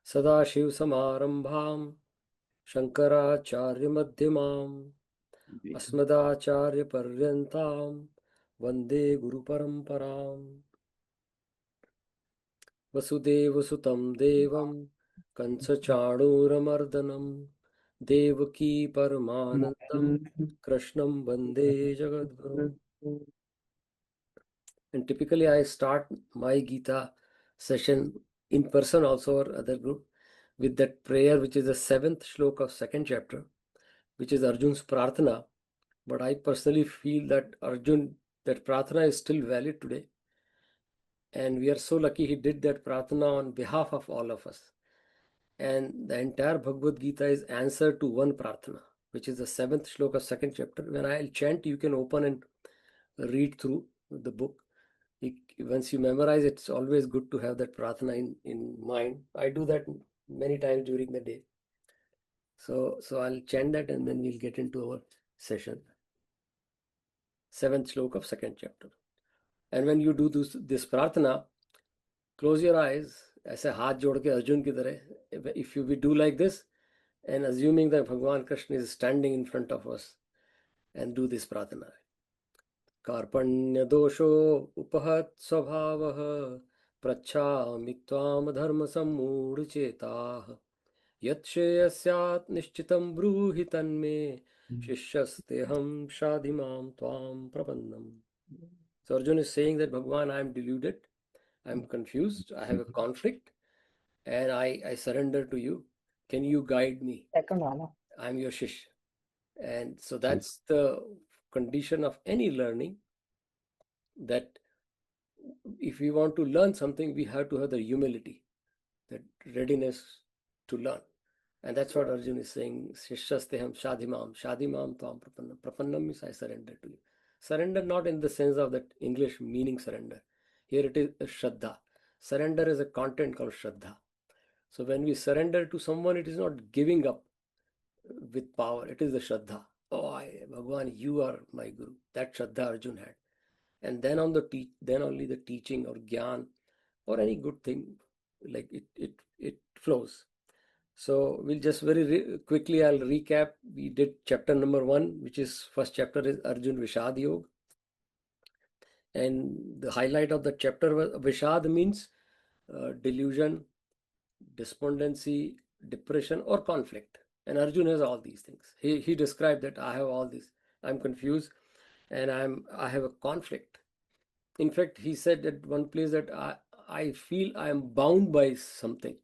सदाशिव समारंभां शंकराचार्य मध्यमाम् अस्मदाचार्य पर्यन्तां वन्दे गुरुपरम्पराम् वसुदेवसुतं देवं कंसचाणूरमर्दनं देवकी परमानन्दं कृष्णं वन्दे जगद्गुरुम्. And typically I start my Gita session in person also or other group with that prayer, which is the 7th shloka of 2nd chapter, which is Arjun's Prarthana. But I personally feel that that Prarthana is still valid today. And we are so lucky he did that Prarthana on behalf of all of us. And the entire Bhagavad Gita is answer to one Prarthana, which is the 7th shloka of 2nd chapter. When I'll chant, you can open and read through the book. Once you memorize, it's always good to have that Prarthana in mind. I do that many times during the day. So I'll chant that and then we'll get into our session. 7th shloka of 2nd chapter. And when you do this Prarthana, close your eyes, ऐसे हाथ जोड़ के अर्जुन की तरह. If you do like this, and assuming that Bhagavan Krishna is standing in front of us, and do this Prarthana. कार्पण्य दोषो उपहत स्वभावः प्रच्छामि त्वां धर्म सम्मूढ़ चेताः यत् श्रेयस्यात् निश्चितं ब्रूहि तन्मे शिष्यस्तेऽहं शाधि मां त्वां प्रपन्नम्. So Arjun is saying that Bhagavan, I am deluded, I am confused, I have a conflict, and I surrender to you. Can you guide me? I am your Shishya. And so that's the condition of any learning, that if we want to learn something, we have to have the humility, that readiness to learn. And that's what Arjun is saying. Shishyasteham shadhimam, shadhimam tvam prapannam. Prapannam means I surrender to you. Surrender not in the sense of that English meaning surrender. Here it is Shraddha. Surrender is a content called Shraddha. So when we surrender to someone, it is not giving up with power. It is the Shraddha. Oh, Bhagwan, you are my Guru. That Shraddha Arjun had. And then then only the teaching or Gyan or any good thing, like it flows. So we'll just very quickly, I'll recap. We did chapter number 1, which is first chapter is Arjun Vishad Yoga. And the highlight of the chapter was Vishad means delusion, despondency, depression or conflict. And Arjun has all these things. He described that I have all these. I'm confused and I have a conflict. In fact, he said at one place that I feel I am bound by something.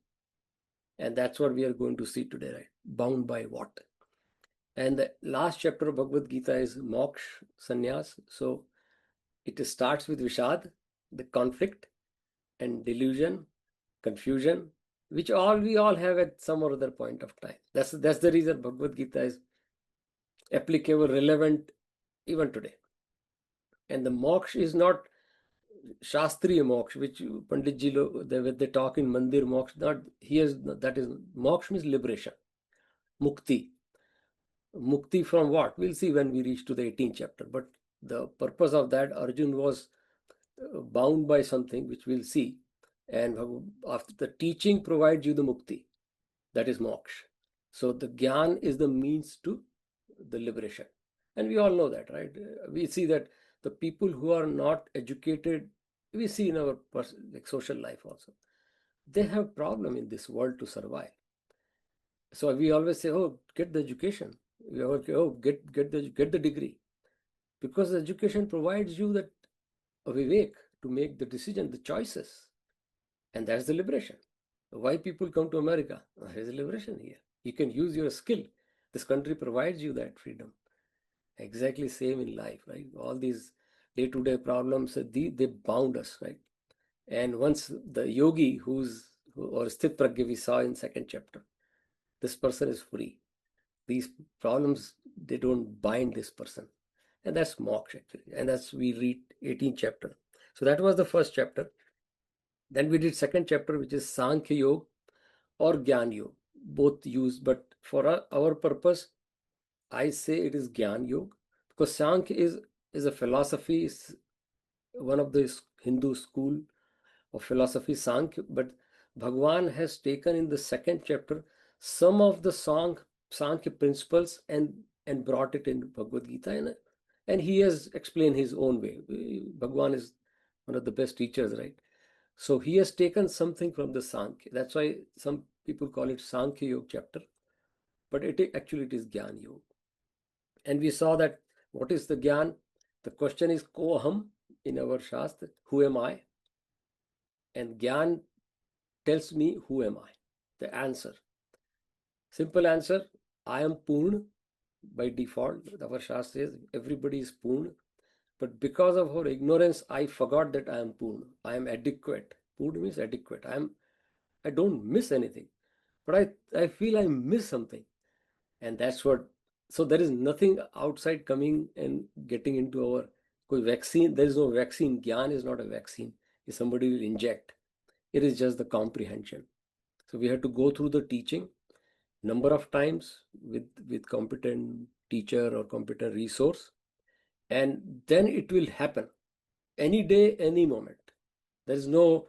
And that's what we are going to see today, right? Bound by what? And the last chapter of Bhagavad Gita is Moksha, Sannyas. So it starts with Vishad, the conflict and delusion, confusion, which we all have at some or other point of time. That's the reason Bhagavad Gita is applicable, relevant even today. And the moksha is not Shastriya moksha, which Pandit Ji, they talk in Mandir moksha, not here, that is, moksha means liberation, mukti. Mukti from what? We'll see when we reach to the 18th chapter. But the purpose of that, Arjun was bound by something, which we'll see. And after the teaching provides you the mukti, that is moksha. So the Gyan is the means to the liberation. And we all know that, right? We see that the people who are not educated, we see in our like social life also, they have problem in this world to survive. So we always say, oh, get the education. We always say, oh, get the degree. Because the education provides you that vivek to make the decision, the choices. And that's the liberation. Why people come to America? There is a liberation here. You can use your skill. This country provides you that freedom. Exactly same in life, right? All these day-to-day problems, they bound us, right? And once the yogi or Sthit Pragya we saw in 2nd chapter, this person is free. These problems, they don't bind this person. And that's moksha actually. And that's, we read 18th chapter. So that was the first chapter. Then we did second chapter, which is Sankhya Yoga or Gyan Yoga. Both used, but for our purpose, I say it is Gyan Yoga, because Sankhya is a philosophy, is one of the Hindu school of philosophy, Sankhya. But Bhagwan has taken in the second chapter some of the Sankhya principles and brought it in Bhagavad Gita, and he has explained his own way. Bhagwan is one of the best teachers, right? So he has taken something from the Sankhya. That's why some people call it Sankhya Yoga chapter, but actually it is Gyan Yoga. And we saw that what is the Gyan? The question is ko aham in our Shastra, who am I? And Gyan tells me who am I? The answer. Simple answer, I am Purna by default. Our Shastra says everybody is Purna. But because of our ignorance, I forgot that I am Purna. I am adequate. Purna means adequate. I don't miss anything. But I feel I miss something. And that's what, so there is nothing outside coming and getting into our vaccine. There is no vaccine. Gyan is not a vaccine. If somebody will inject, it is just the comprehension. So we have to go through the teaching number of times with competent teacher or competent resource, and then it will happen any day, any moment. There is no,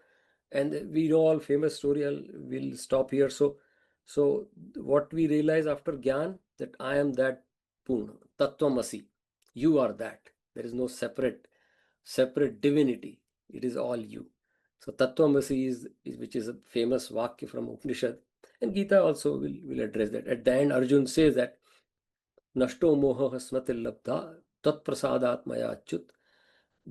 and we know all famous story. We'll stop here. So what we realize after Gyan, that I am that Purna, Tattvamasi. You are that. There is no separate divinity. It is all you. So Tattvamasi is which is a famous Vakya from Upanishad. And Gita also will address that. At the end, Arjun says that Nashto moha smriti labdha tat prasadat maya achyut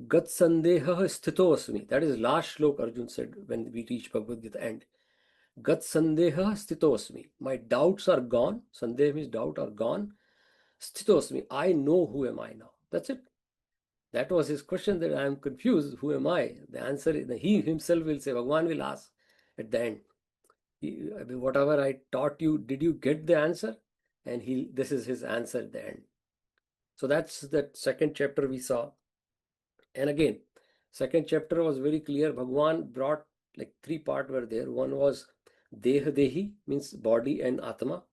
gat sandeha sthito asmi. That is last slok Arjun said when we reach Bhagavad Gita end. Gat sandeha sthito asmi. My doubts are gone. Sandeha means doubt are gone. Sthito asmi. I know who am I now. That's it. That was his question, that I am confused. Who am I? The answer is, he himself will say, Bhagwan will ask at the end, whatever I taught you, did you get the answer? And this is his answer at the end. So that's that second chapter we saw. And again, second chapter was very clear. Bhagwan brought like three parts were there. One was Deha Dehi, means body and Atma.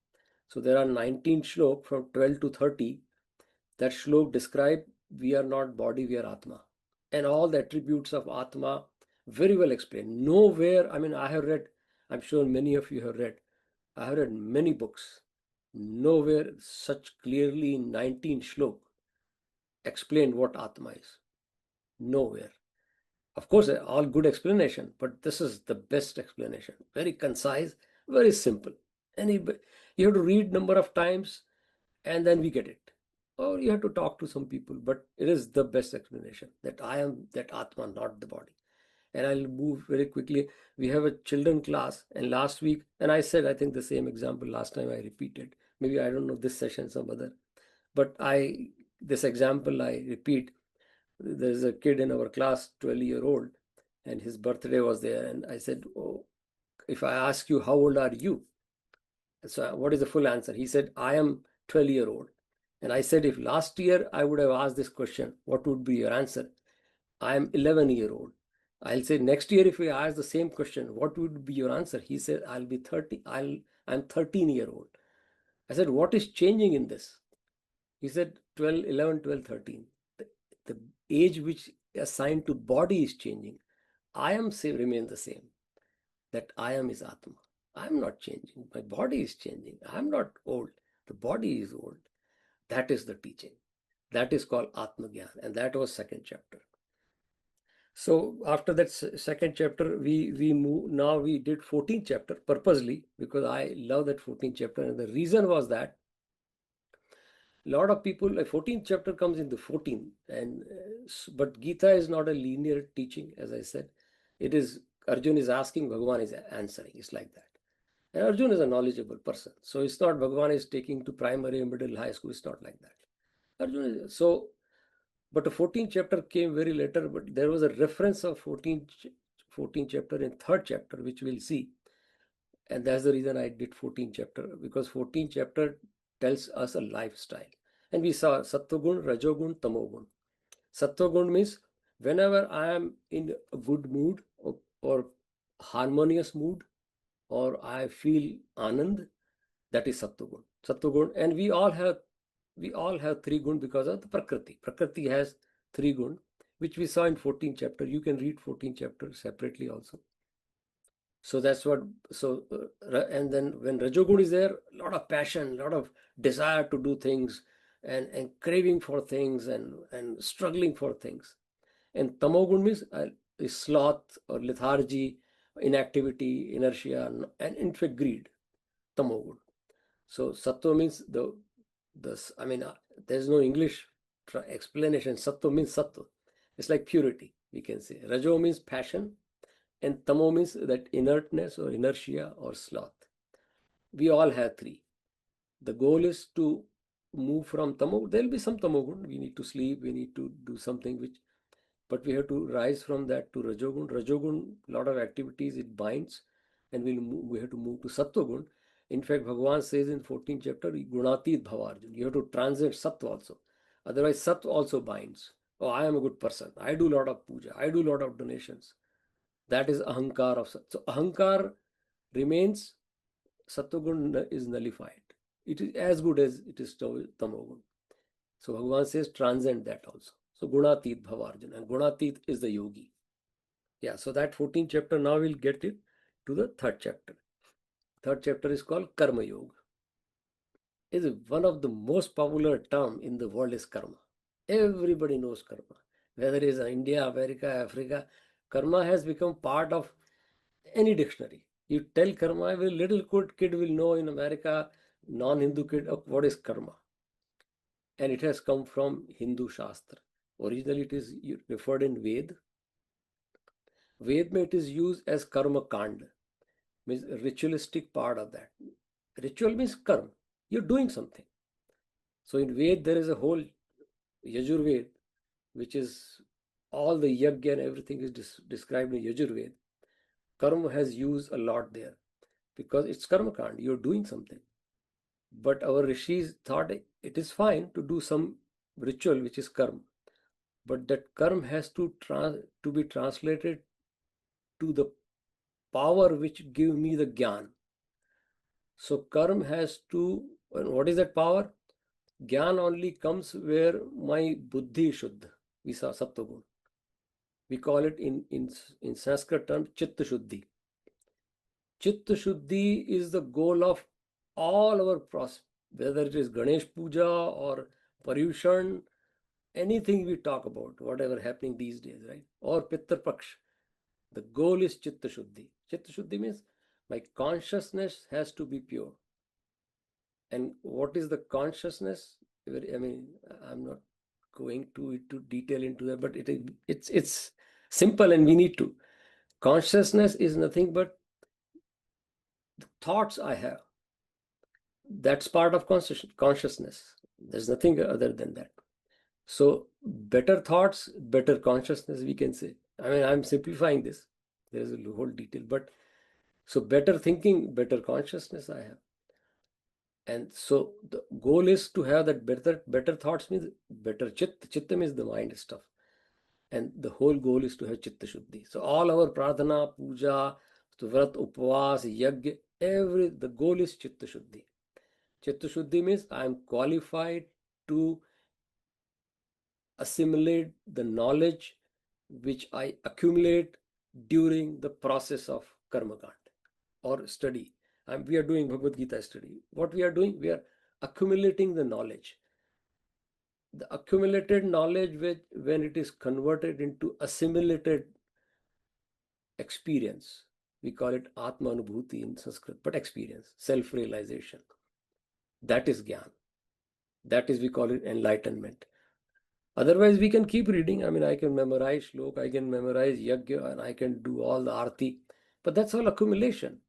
So there are 19 shlok from 12 to 30. That shlok describe we are not body, we are Atma. And all the attributes of Atma very well explained. Nowhere, I mean, I have read, I'm sure many of you have read, I have read many books. Nowhere such clearly in 19 shlok explained what Atma is. Nowhere. Of course, all good explanation, but this is the best explanation. Very concise, very simple. You have to read number of times and then we get it. Or you have to talk to some people, but it is the best explanation that I am that Atma, not the body. And I'll move very quickly. We have a children class, and last week, and I said, I think the same example last time I repeated. Maybe I don't know this session, some other, but this example I repeat. There's a kid in our class, 12-year-old, and his birthday was there. And I said, oh, if I ask you, how old are you? So what is the full answer? He said, I am 12-year-old. And I said, if last year I would have asked this question, what would be your answer? I am 11-year-old. I'll say next year if we ask the same question, what would be your answer? He said, I'll be 30. I'm 13-year-old. I said, what is changing in this? He said 12, 11, 12, 13. The age which assigned to body is changing. I am remain the same. That I am is Atma. I am not changing. My body is changing. I am not old. The body is old. That is the teaching. That is called Atma Gyan, and that was second chapter. So after that second chapter, we move. Now we did 14th chapter purposely because I love that 14th chapter, and the reason was that a lot of people, like 14th chapter comes in the 14th, and but Gita is not a linear teaching, as I said. It is Arjun is asking, Bhagavan is answering. It's like that. And Arjun is a knowledgeable person, so it's not Bhagavan is taking to primary, middle, high school. It's not like that. Arjun is so. But the 14th chapter came very later, but there was a reference of 14th chapter in third chapter, which we'll see. And that's the reason I did 14th chapter, because 14th chapter tells us a lifestyle. And we saw Sattvagun, Rajogun, Tamogun. Sattvagun means whenever I am in a good mood or harmonious mood, or I feel anand, that is Sattvagun. Sattvagun, and we all have three gun because of the Prakriti. Prakriti has three gun, which we saw in 14th chapter. You can read 14th chapter separately also. So that's what. So and then when Rajogun is there, a lot of passion, a lot of desire to do things, and craving for things, and struggling for things. And Tamogun means is sloth or lethargy, inactivity, inertia, and in fact greed. Tamogun. So Sattva means I mean, there's no English explanation. Sattva means Sattva. It's like purity, we can say. Rajo means passion, and Tamo means that inertness or inertia or sloth. We all have three. The goal is to move from Tamo. There'll be some Tamogun. We need to sleep. We need to do something but we have to rise from that to Rajogun. Rajogun, a lot of activities it binds, and we have to move to Sattvagun. In fact, Bhagavan says in 14th chapter, Gunatit Bhavarjun. You have to transcend Sattva also. Otherwise, Sattva also binds. Oh, I am a good person. I do a lot of puja. I do a lot of donations. That is Ahankar of Sattva. So Ahankar remains, Sattvagun is nullified. It is as good as it is Tamogun. So Bhagavan says transcend that also. So Gunatit Bhavarjun, and Gunatit is the yogi. Yeah, so that 14th chapter, now we'll get it to the third chapter. Third chapter is called Karma Yoga. Is one of the most popular term in the world is karma. Everybody knows karma. Whether it is India, America, Africa, karma has become part of any dictionary. You tell karma, a little kid will know in America, non-Hindu kid, what is karma. And it has come from Hindu Shastra. Originally it is referred in Ved. Ved it is used as karma kand, means ritualistic part of that. Ritual means karma. You're doing something. So in Ved there is a whole Yajurved, which is all the yajna and everything is described in Yajurved. Karma has used a lot there because it's karma kand. You're doing something. But our rishis thought it is fine to do some ritual which is karma, but that karma has to be translated to the power which give me the gyan. So karma has to, and what is that power? Gyan only comes where my buddhi shuddha. We saw Saptagun. We call it in Sanskrit term Chitta Shuddhi. Chitta Shuddhi is the goal of all our process, whether it is Ganesh Puja or Paryushan, anything we talk about, whatever happening these days, right? Or Pittar Paksh. The goal is Chitta Shuddhi. Chitta Shuddhi means my consciousness has to be pure. And what is the consciousness? I mean, I'm not going to detail into that, but it's simple, and we need to. Consciousness is nothing but the thoughts I have. That's part of consciousness. There's nothing other than that. So better thoughts, better consciousness, we can say. I mean, I'm simplifying this. There's a whole detail, but so better thinking, better consciousness I have. And so the goal is to have that better thoughts means better chitta. Chitta means the mind stuff. And the whole goal is to have chitta shuddhi. So all our pradhana, puja, vrat, upvas, yajna, the goal is chitta shuddhi. Chitta shuddhi means I am qualified to assimilate the knowledge which I accumulate during the process of karma kand or study. We are doing Bhagavad Gita study. What we are doing? We are accumulating the knowledge. The accumulated knowledge, when it is converted into assimilated experience, we call it Atma Anubhuti in Sanskrit, but experience, self-realization. That is Gyan. That is, we call it enlightenment. Otherwise, we can keep reading. I mean, I can memorize shlok, I can memorize yajna, and I can do all the arti, but that's all accumulation.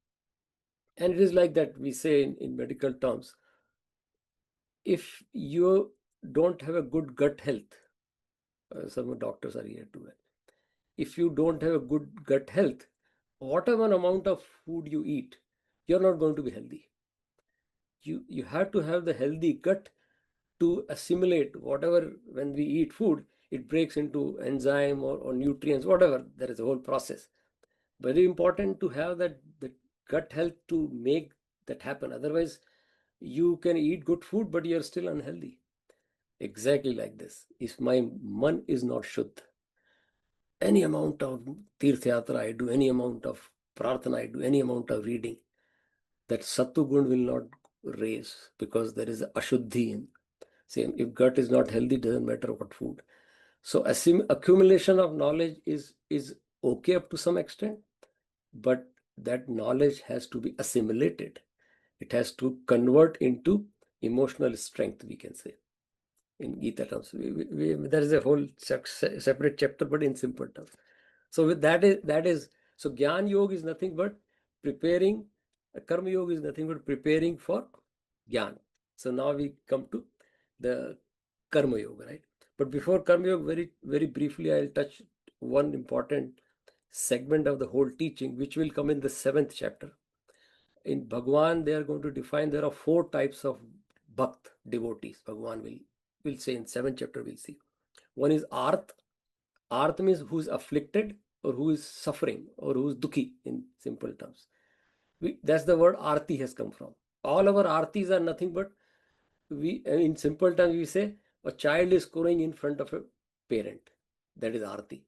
And it is like that we say in medical terms, if you don't have a good gut health, some doctors are here to it. If you don't have a good gut health, whatever amount of food you eat, you're not going to be healthy. you have to have the healthy gut to assimilate whatever. When we eat food, it breaks into enzyme or nutrients, whatever. There is a whole process. Very important to have that the gut health to make that happen. Otherwise, you can eat good food, but you're still unhealthy. Exactly like this. If my man is not shuddh, any amount of tirth yatra I do, any amount of prarthana I do, any amount of reading, that sattva gun will not raise because there is ashuddhi in. Same, if gut is not healthy, doesn't matter what food. So accumulation of knowledge is okay up to some extent, but that knowledge has to be assimilated. It has to convert into emotional strength, we can say, in Gita terms. There is a whole separate chapter, but in simple terms. So with that is so Gyan Yoga is nothing but preparing. Karma Yoga is nothing but preparing for Gyan. So now we come to the Karma Yoga, right? But before Karma Yoga, very briefly, I'll touch one important segment of the whole teaching, which will come in the 7th chapter. In Bhagwan, they are going to define there are 4 types of Bhakt, devotees. Bhagwan will say in 7th chapter, we'll see. One is Arth. Arth means who is afflicted or who is suffering or who is dukhi in simple terms. That's the word Arti has come from. All our Artis are nothing but, in simple terms, we say a child is crying in front of a parent. That is Arti.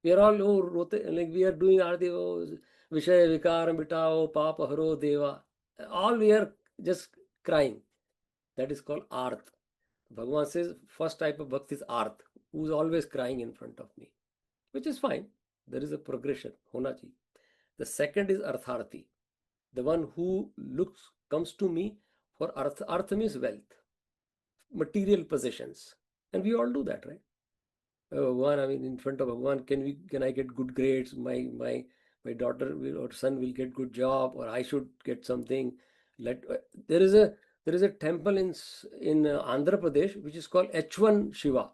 We are all like we are doing Arti, Vishaya Vikar Mitao Papa Haro Deva. All we are just crying. That is called Arth. Bhagavan says first type of bhakti is Arth, who is always crying in front of me, which is fine. There is a progression. Hona chahiye. The second is Artharthi, the one who comes to me for Arth. Arth means wealth, material possessions, and we all do that, right? Bhagwan, I mean, in front of Bhagwan, can I get good grades? My daughter or son will get good job, or I should get something. Let there is a temple in Andhra Pradesh which is called H1 Shiva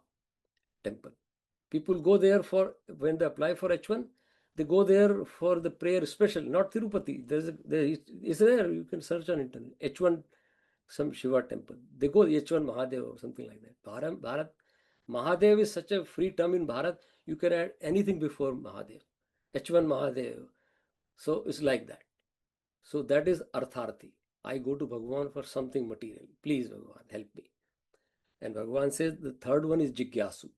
temple. People go there for when they apply for H1. They go there for the prayer special, not Tirupati. Is there, you can search on internet. H1 some Shiva temple. They go H1 Mahadev or something like that. Bharat Mahadev is such a free term in Bharat. You can add anything before Mahadev. H1 Mahadev. So it's like that. So that is Artharthi. I go to Bhagwan for something material. Please, Bhagwan, help me. And Bhagwan says the third one is Jigyasu.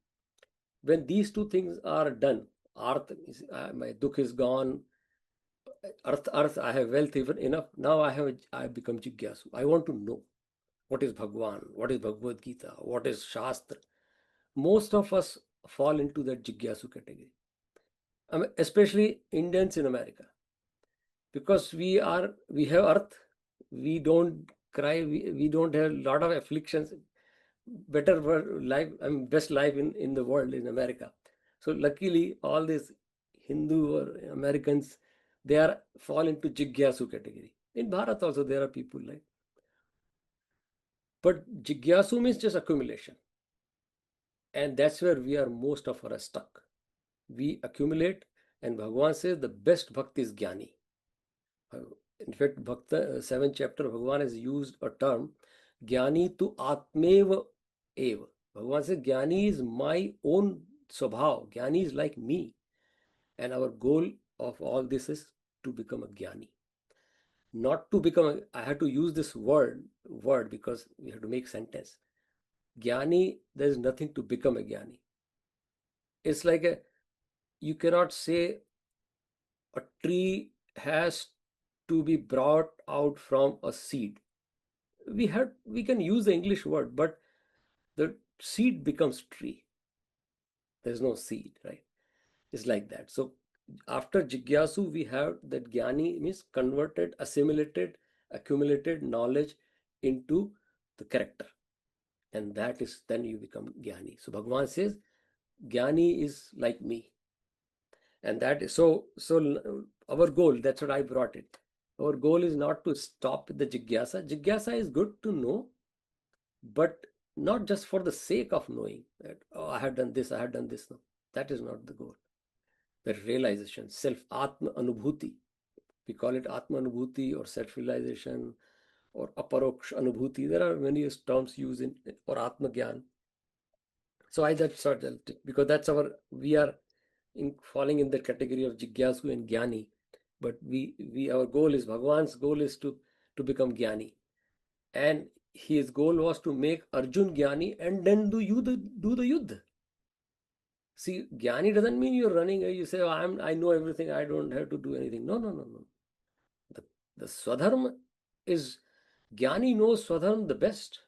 When these two things are done, my dukh is gone, Arth, I have wealth even enough. Now I have become Jigyasu. I want to know what is Bhagwan, what is Bhagavad Gita, what is Shastra. Most of us fall into that Jigyasu category. I mean, especially Indians in America, because we have earth, we don't cry, we don't have a lot of afflictions, better life, I mean, best life in the world in America. So luckily, all these Hindu or Americans, they fall into Jigyasu category. In Bharat also there are people like, but Jigyasu means just accumulation, and that's where we are most of us stuck. We accumulate, and Bhagavan says the best bhakti is Jnani. In fact, Bhakta, 7th chapter, Bhagavan has used a term, Jnani tu Atmeva Eva. Bhagavan says, Jnani is my own Swabhav. Jnani is like me. And our goal of all this is to become a Jnani. Not to become, I had to use this word because we have to make sentence. Jnani, there is nothing to become a Jnani. It's like you cannot say a tree has to be brought out from a seed. We can use the English word, but the seed becomes tree. There's no seed, right? It's like that. So after Jigyasu, we have that Jnani means converted, assimilated, accumulated knowledge into the character. And that is, then you become Jnani. So Bhagavan says, Jnani is like me. And that is, so our goal, that's what I brought it. Our goal is not to stop with the Jigyasa. Jigyasa is good to know, but not just for the sake of knowing that, oh, I have done this, I have done this. No, that is not the goal. The realization, self Atma Anubhuti. We call it Atma Anubhuti or self realization or aparoksha anubhuti. There are many terms used in, or atma gyan. So I that's sort of, because that's we are falling in the category of jigyasu and gyani, but our goal is, Bhagwan's goal is to become gyani, and his goal was to make Arjun gyani and then do the yuddha. See, gyani doesn't mean you're running. You say, oh, I know everything. I don't have to do anything. No, no, no, no. The swadharma is, gyani knows swadharma the best.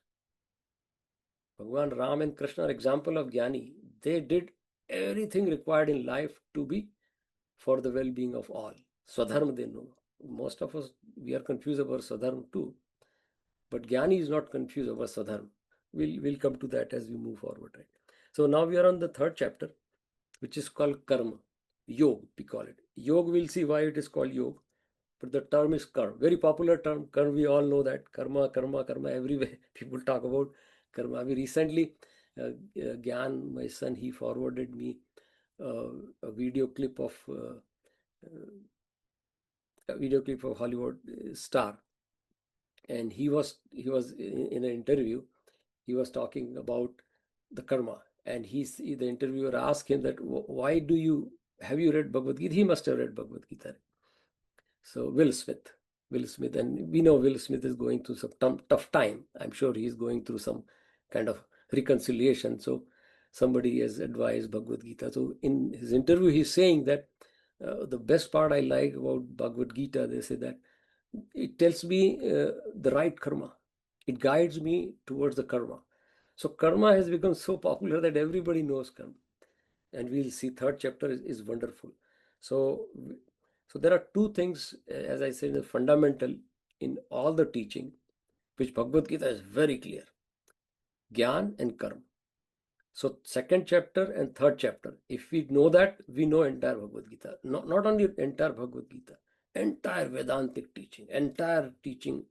Bhagwan Ram and Krishna are example of Jnani. They did everything required in life to be for the well-being of all. Swadharma they know. Most of us, we are confused about Swadharma too. But Jnani is not confused about Swadharma. We'll come to that as we move forward. Right? So now we are on the third chapter, which is called Karma. Yoga, we call it. Yoga, we'll see why it is called Yoga. But the term is karma, very popular term. Karma, we all know that. Karma, karma, karma, everywhere people talk about karma. We recently, Gyan, my son, he forwarded me a video clip of Hollywood star, and he was in an interview. He was talking about the karma, and the interviewer asked him that, why do you have you read Bhagavad Gita? He must have read Bhagavad Gita. So Will Smith, and we know Will Smith is going through some tough time. I'm sure he's going through some kind of reconciliation. So somebody has advised Bhagavad Gita. So in his interview, he's saying that the best part I like about Bhagavad Gita, they say that it tells me the right karma. It guides me towards the karma. So karma has become so popular that everybody knows karma. And we'll see third chapter is wonderful. So there are two things, as I said, fundamental in all the teaching, which Bhagavad Gita is very clear: Gyan and Karma. So second chapter and third chapter, if we know that, we know entire Bhagavad Gita. Not only entire Bhagavad Gita, entire Vedantic teaching, entire teaching,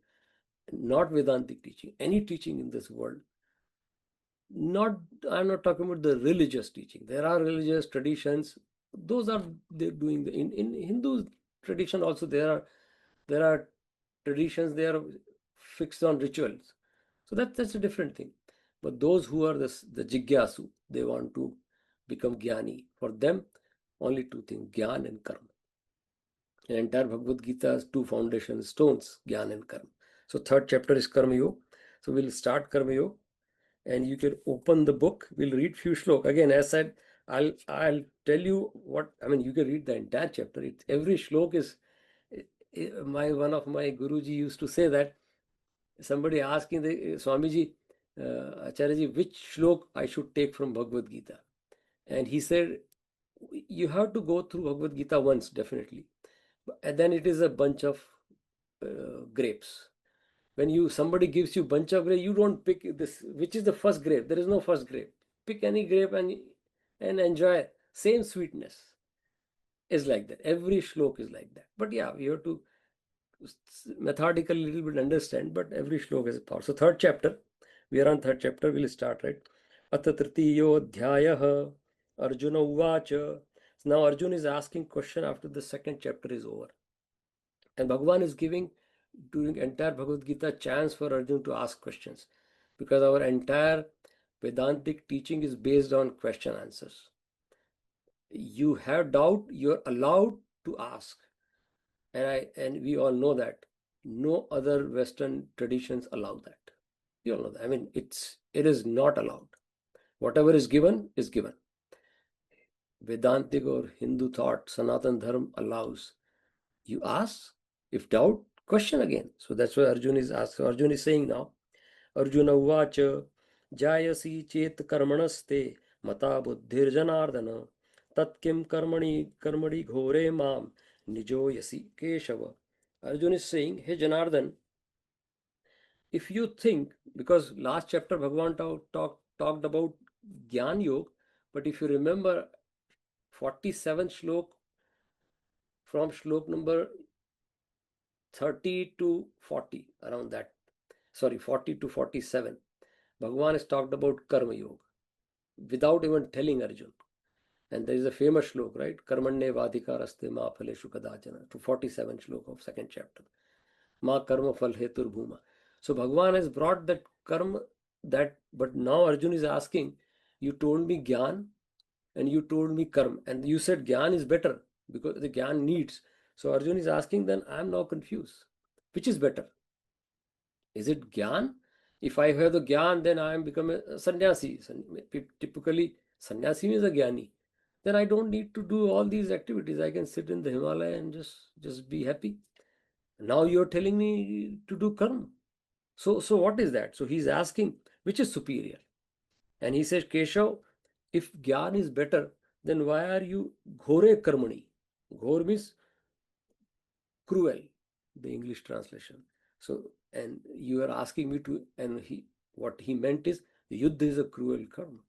not Vedantic teaching, any teaching in this world. I'm not talking about the religious teaching. There are religious traditions. Those are they're doing in Hindu tradition also. There are traditions. They are fixed on rituals. So that's a different thing. But those who are the jigyasu, they want to become jnani. For them, only two things: gyan and karma. And entire Bhagavad Gita has two foundation stones: gyan and karma. So third chapter is karma yoga. So we'll start karma yoga. And you can open the book. We'll read few shlokas. Again, as said, I'll tell you what I mean. You can read the entire chapter. Every shlok is one of my Guruji used to say that somebody asking the Swamiji, Acharyaji, which shlok I should take from Bhagavad Gita, and he said, you have to go through Bhagavad Gita once definitely, and then it is a bunch of grapes. When somebody gives you bunch of grape, you don't pick this which is the first grape. There is no first grape. Pick any grape and enjoy. Same sweetness is like that. Every shlok is like that. But yeah, we have to methodically little bit understand, but every shlok has a power. So third chapter, we are on third chapter. We'll start, right? Atha tritiyo Arjuna uvacha. Now Arjuna is asking question after the second chapter is over, and Bhagavan is giving during entire Bhagavad Gita chance for Arjuna to ask questions, because our entire Vedantic teaching is based on question answers. You have doubt, you're allowed to ask, and we all know that no other Western traditions allow that. You all know that. I mean, it is not allowed. Whatever is given is given. Vedantic or Hindu thought, Sanatan Dharma allows. You ask, if doubt, question again. So that's why Arjuna is asking. Arjuna is saying now, Arjuna uvacha jayasi chet karmanaste mata buddhir janardana tatkim karmani ghore mam nijo yasi keshava. Arjuna is saying, hey Janardan, if you think, because last chapter Bhagavan talked about Gyan Yoga, but if you remember 47th shlok, from shlok number 30 to 40, around that, sorry, 40 to 47, Bhagavan has talked about Karma Yoga without even telling Arjun. And there is a famous shlok, right? Karmanye vadikaraste ma phaleshu kadachana, to 47 shlok of second chapter. Ma karma phal hetur bhuma. So Bhagavan has brought that karma, but now Arjun is asking, you told me Gyan and you told me karma, and you said Gyan is better because the Gyan needs. So Arjun is asking, then I am now confused. Which is better? Is it Gyan? If I have the Gyan, then I am become a sannyasi. Typically, sannyasi means a Gyani. Then I don't need to do all these activities. I can sit in the Himalaya and just be happy. Now you're telling me to do karma. So what is that? So he's asking, which is superior? And he says, Keshav, if Gyan is better, then why are you ghore karmani? Ghor means cruel, the English translation. So, and you are asking me to, and what he meant is, Yuddha is a cruel karma.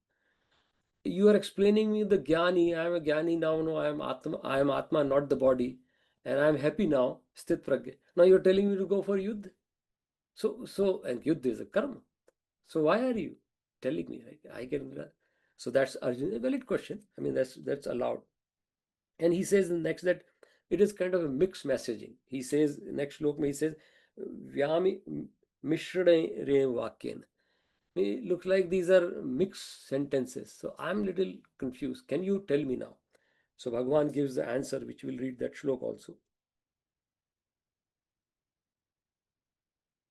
You are explaining me the Jnani, I am a Jnani now, no, I am Atma, not the body, and I am happy now, Sthit Pragya. Now you are telling me to go for Yuddha. And Yuddha is a karma. So why are you telling me? Like, I can. So that's Arjun, a valid question. I mean, that's allowed. And he says in next that it is kind of a mixed messaging. He says next slok he says Vyami Mishra Vakyan. It looks like these are mixed sentences. So I'm little confused. Can you tell me now? So Bhagavan gives the answer, which we'll read that shlok also.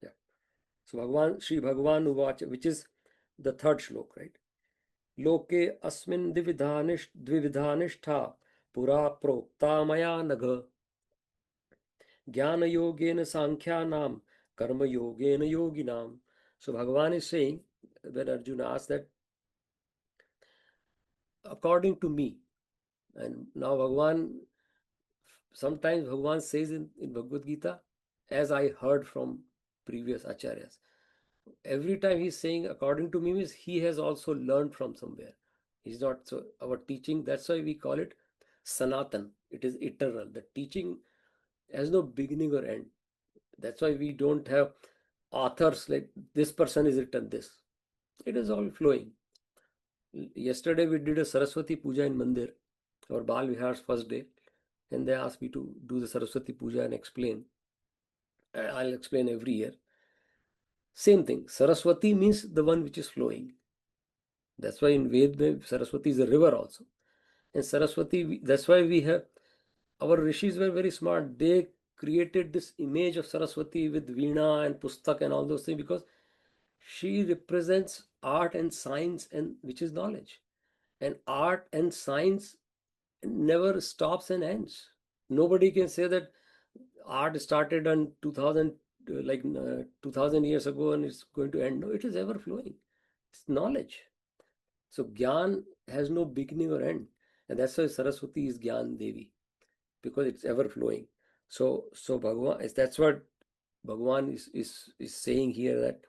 Yeah. So Sri Bhagavan Uvacha, which is the third shlok, right? Loke asmin dvividhanishta pura prokta maya nagha jnana yogena sankhyanam karma yogena yoginam. So Bhagavan is saying, when Arjuna asks that, according to me, and now sometimes Bhagavan says in Bhagavad Gita, as I heard from previous acharyas, every time he's saying according to me means he has also learned from somewhere. He's not, so our teaching, that's why we call it Sanatan. It is eternal. The teaching has no beginning or end. That's why we don't have authors like this person is written this. It is all flowing. Yesterday we did a Saraswati Puja in Mandir, our Bal Vihar's first day, and they asked me to do the Saraswati Puja and explain. I'll explain every year. Same thing. Saraswati means the one which is flowing. That's why in Ved, Saraswati is a river also. And Saraswati, that's why we have, our rishis were very smart. They created this image of Saraswati with Veena and Pustak and all those things because she represents art and science, and which is knowledge. And art and science never stops and ends. Nobody can say that art started on 2000, 2000 years ago and it's going to end. No, it is ever flowing. It's knowledge. So Gyan has no beginning or end. And that's why Saraswati is Gyan Devi, because it's ever flowing. So Bhagavan, that's what Bhagavan is saying here, that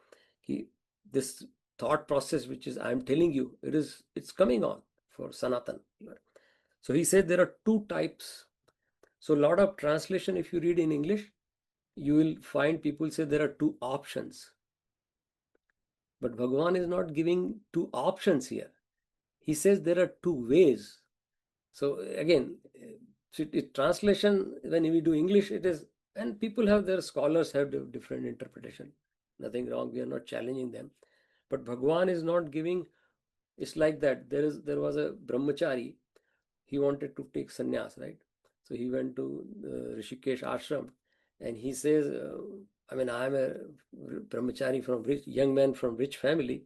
this thought process which is I'm telling you, it's coming on for Sanatan. So he said there are two types. So a lot of translation, if you read in English, you will find people say there are two options. But Bhagavan is not giving two options here. He says there are two ways. So again, translation, when we do English, it is, and people have their scholars have different interpretation. Nothing wrong. We are not challenging them. But Bhagavan is not giving. It's like that. There was a brahmachari. He wanted to take sannyas, right? So he went to Rishikesh ashram, and he says, I mean, I am a brahmachari from young man from rich family,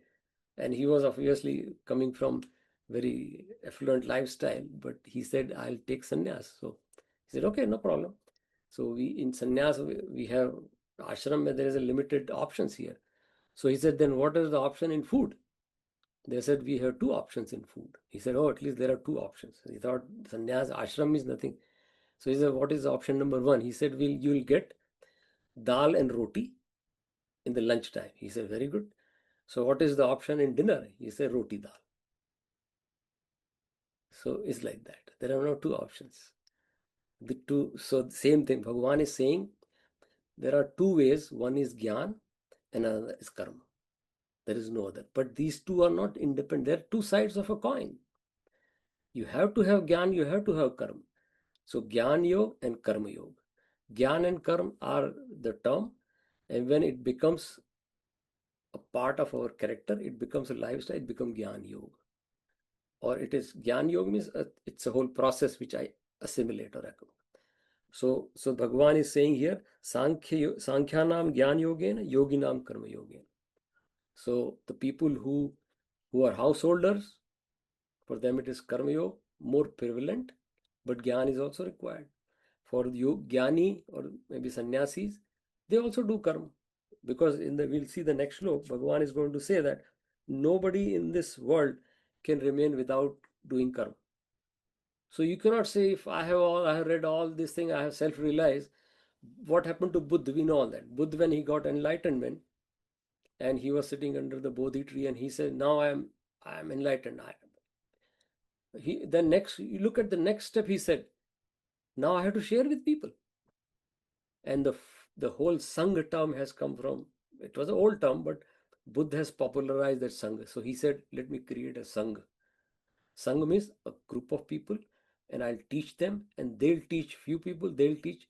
and he was obviously coming from very affluent lifestyle, but he said, I'll take sannyas. So he said, okay, no problem. So in sannyas, we have ashram where there is a limited options here. So he said, then what is the option in food? They said, we have two options in food. He said, oh, at least there are two options. He thought sannyas, ashram is nothing. So he said, what is option number one? He said, you'll get dal and roti in the lunchtime. He said, very good. So what is the option in dinner? He said, roti dal. So it's like that. There are no two options. So same thing. Bhagavan is saying there are two ways. One is Gyan and another is Karma. There is no other. But these two are not independent. They are two sides of a coin. You have to have Gyan, you have to have Karma. So Gyan Yoga and Karma Yoga. Gyan and Karma are the term, and when it becomes a part of our character, it becomes a lifestyle, it becomes Gyan Yoga. Or it is Gyan Yoga means it's a whole process which I assimilate or accumulate. So Bhagavan is saying here, Sankhyanam Gyan Yogena, Yoginam Karma Yogena. So the people who are householders, for them it is Karma Yoga, more prevalent, but Gyan is also required. For you, Gyani or maybe sannyasis, they also do karma. Because we'll see the next slok, Bhagavan is going to say that nobody in this world can remain without doing karma. So you cannot say, if I have read all this thing, I have self-realized. What happened to Buddha? We know all that. Buddha, when he got enlightenment, and he was sitting under the Bodhi tree, and he said, "Now I am enlightened." You look at the next step. He said, "Now I have to share with people." And the whole Sangha term has come from, it was an old term, but Buddha has popularized that Sangha. So he said, let me create a Sangha. Sangha means a group of people, and I'll teach them, and they'll teach few people, they'll teach,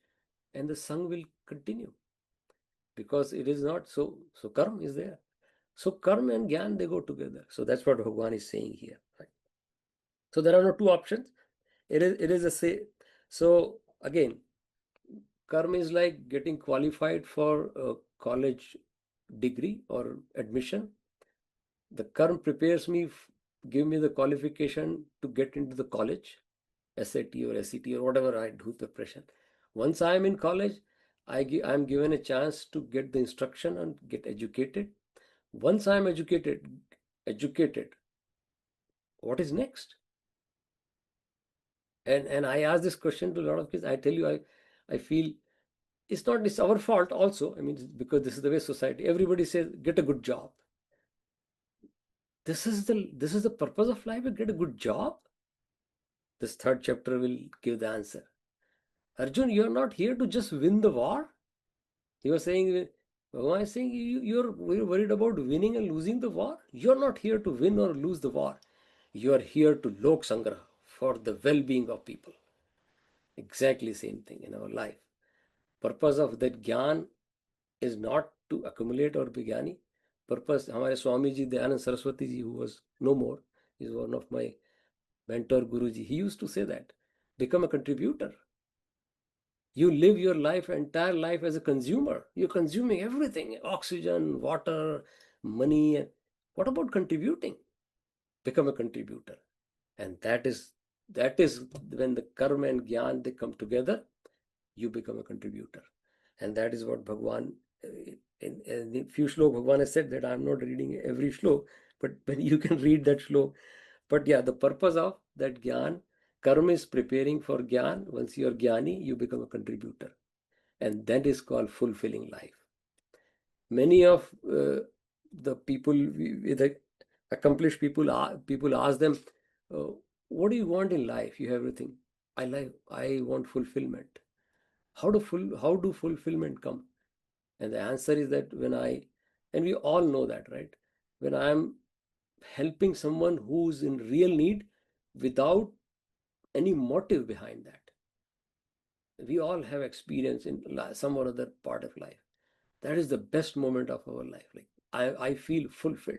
and the Sangha will continue. Because it is not so karma is there. So karma and Gyan, they go together. So that's what Bhagavan is saying here. Right? So there are no two options. It is a say. So again, karma is like getting qualified for a college degree or admission. The karma prepares me, give me the qualification to get into the college, SAT or SET or whatever I do preparation. Once I am in college, I am given a chance to get the instruction and get educated. Once I am educated, what is next? And I ask this question to a lot of kids. I tell you, I feel it's our fault also. I mean, because this is the way society. Everybody says, get a good job. This is the purpose of life. Get a good job. This third chapter will give the answer. Arjun, you are not here to just win the war. He was saying, Bhagavan is saying, you're worried about winning and losing the war. You're not here to win or lose the war. You are here to Lok Sangraha, for the well-being of people. Exactly same thing in our life. Purpose of that Gyan is not to accumulate or be Gyani. Purpose, हमारे Swami ji Dayanand Saraswati ji, who was no more, is one of my mentor Guruji. He used to say that, become a contributor. You live your life, entire life, as a consumer. You're consuming everything, oxygen, water, money. What about contributing? Become a contributor. And that is when the karma and Gyan, they come together, you become a contributor. And that is what Bhagavan, in a few slok, Bhagavan has said that I'm not reading every slok, but when you can read that slok. But yeah, the purpose of that Gyan, karma is preparing for Gyan. Once you are Gyani, you become a contributor. And that is called fulfilling life. Many of the people, with accomplished people ask them, what do you want in life? You have everything. I want fulfillment. How do fulfillment come? And the answer is that and we all know that, right? When I am helping someone who's in real need without any motive behind that. We all have experience in some or other part of life. That is the best moment of our life. Like I feel fulfilled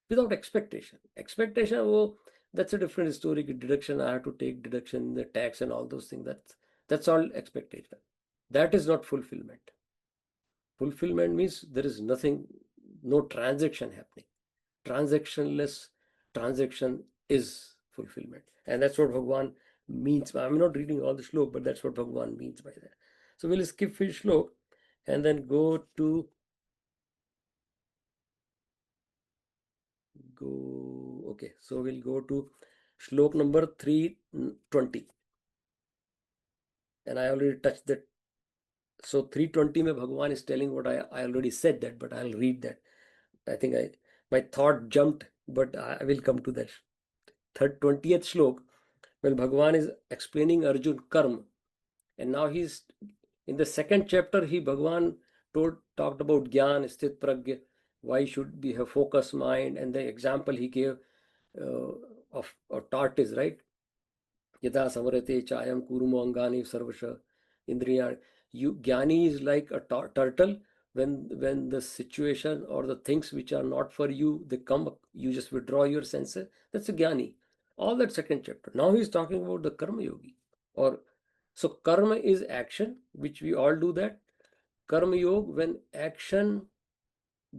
without expectation. Expectation, oh, that's a different story. Deduction, I have to take deduction, the tax and all those things. That's all expectation. That is not fulfillment. Fulfillment means there is nothing, no transaction happening. Transactionless transaction is fulfillment. And that's what Bhagavan means. I'm not reading all the slok, but that's what Bhagavan means by that. So we'll skip each slok and then okay, so we'll go to slok number 320. And I already touched that. So 320 mein Bhagavan is telling what I already said that, but I'll read that. I think my thought jumped, but I will come to that. 20th slok, when Bhagavan is explaining Arjun karma, and now he's in the second chapter, Bhagavan talked about Gyan, Sthit Pragya, why should we have focused mind, and the example he gave of a tortoise, right? Yada samarate chayam kurumo angani sarvasha indriya. Gyani is like a turtle when the situation or the things which are not for you, they come, you just withdraw your senses. That's a jnani. All that second chapter. Now he's talking about the karma yogi. Or so karma is action, which we all do that. Karma yoga, when action,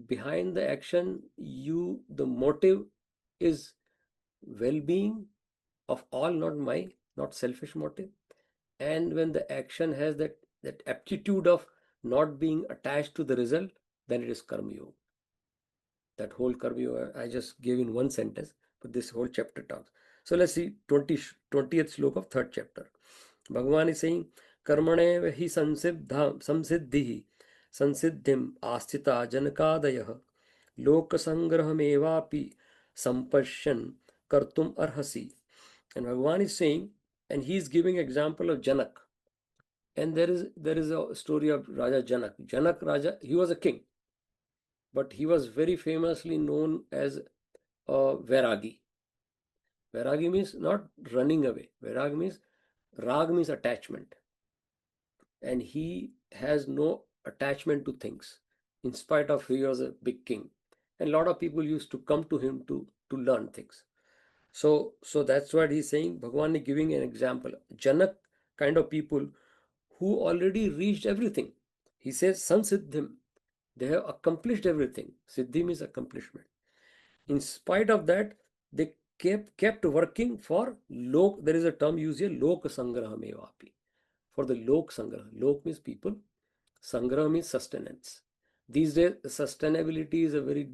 behind the action, you, the motive is well-being of all, not selfish motive. And when the action has that aptitude of not being attached to the result, then it is karma yoga. That whole karma yoga I just gave in one sentence, but this whole chapter talks. So let's see 20th slok of third chapter. Bhagavan is saying, karmane hi samsiddhi sansiddhim asthita janakadayah lokasangrahamevapi sampashyan kartum arhasi. And Bhagavan is saying, and he is giving example of Janak. And there is a story of Raja Janak. Janak Raja, he was a king, but he was very famously known as a Vairagi. Vairagi means not running away. Vairag means, Rag means attachment. And he has no attachment to things, in spite of he was a big king. And a lot of people used to come to him to learn things. So that's what he's saying. Bhagavan is giving an example. Janak kind of people who already reached everything. He says, Sansiddhim, they have accomplished everything. Siddhi means accomplishment. In spite of that, they kept working for lok. There is a term used here, lok sangraha mevapi. For the lok sangraha. Lok means people. Sangraha means sustenance. These days, sustainability is a very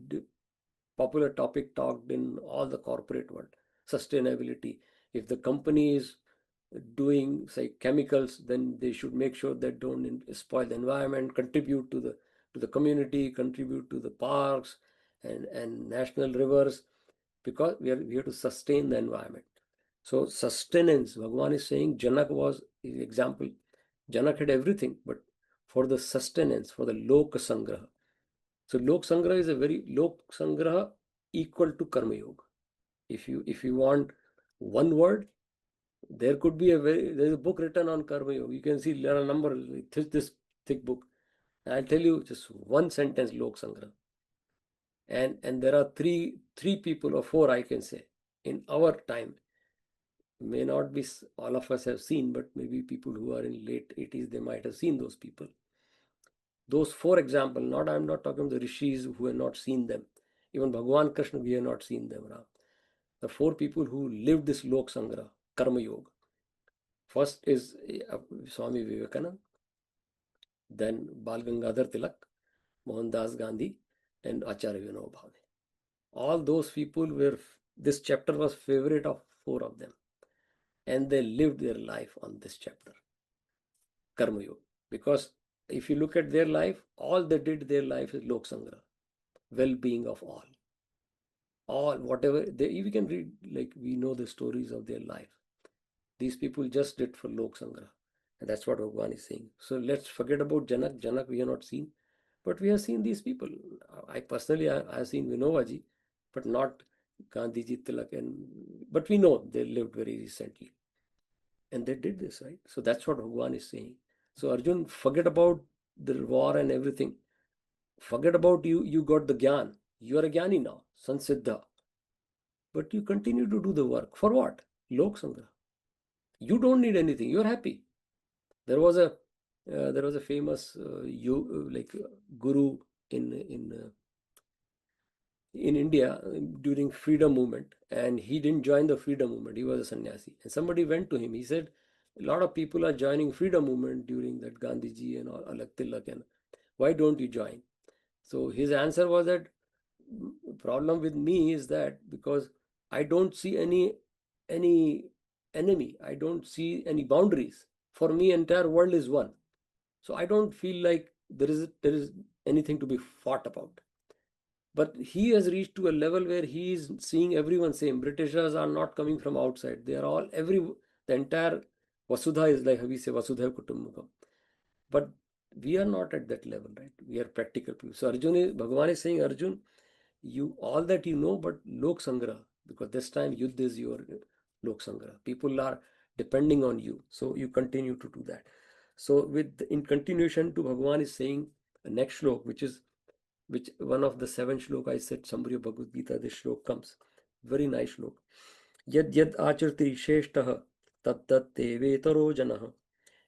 popular topic talked in all the corporate world. Sustainability. If the company is doing, say, chemicals, then they should make sure that don't spoil the environment, contribute to the community, contribute to the parks and national rivers, because we have to sustain the environment. So sustenance, Bhagavan is saying, Janak was the example. Janak had everything, but for the sustenance, for the lok sangraha. So lok sangraha is a very lok sangraha equal to karma yoga. If you want one word, there could be there's a book written on karma yoga. You can see there are a number, this thick book. I'll tell you just one sentence, lok sangraha. And there are three people or four, I can say, in our time. May not be all of us have seen, but maybe people who are in late 80s, they might have seen those people. Those four examples, I'm not talking about the rishis who have not seen them. Even Bhagavan Krishna, we have not seen them. The four people who lived this lok sangraha, karma yoga. First is Swami Vivekananda, then Bal Gangadhar Tilak, Mohandas Gandhi, and Acharya Vinoba Bhave. All those people this chapter was favorite of four of them. And they lived their life on this chapter, Karma Yoga. Because if you look at their life, all they did their life is Lok Sangraha, well-being of all. All, whatever, we can read, like we know the stories of their life. These people just did for Lok Sangraha. And that's what Bhagavan is saying. So let's forget about Janak. Janak we have not seen. But we have seen these people. I personally, I have seen Vinobaji, but not Gandhiji, Tilak. But we know they lived very recently. And they did this, right? So that's what Bhagavan is saying. So Arjun, forget about the war and everything. Forget about you got the Gyan. You are a Gyani now, Sansiddha. But you continue to do the work. For what? Lok Sangraha. You don't need anything. You're happy. There was a famous guru in India during freedom movement, and he didn't join the freedom movement. He was a sannyasi, and somebody went to him. He said, a lot of people are joining freedom movement during that Gandhiji and all, Alak Tilak, and why don't you join? So his answer was that problem with me is that because I don't see any enemy, I don't see any boundaries. For me, entire world is one. So I don't feel like there is anything to be fought about. But he has reached to a level where he is seeing everyone same. Britishers are not coming from outside. They are all, the entire Vasudha is like we say, Vasudha Kutumbakam. But we are not at that level, right? We are practical people. So Bhagavan is saying, Arjun, you all that you know, but Lok Sangraha, because this time Yuddha is your Lok Sangraha. People are depending on you. So you continue to do that. So in continuation to Bhagavan is saying, next shlok, which one of the 7 shlok I said, summary of Bhagavad Gita, this shlok comes. Very nice shlok. Yad yad acharti sheshtah tat tat te vetaro janah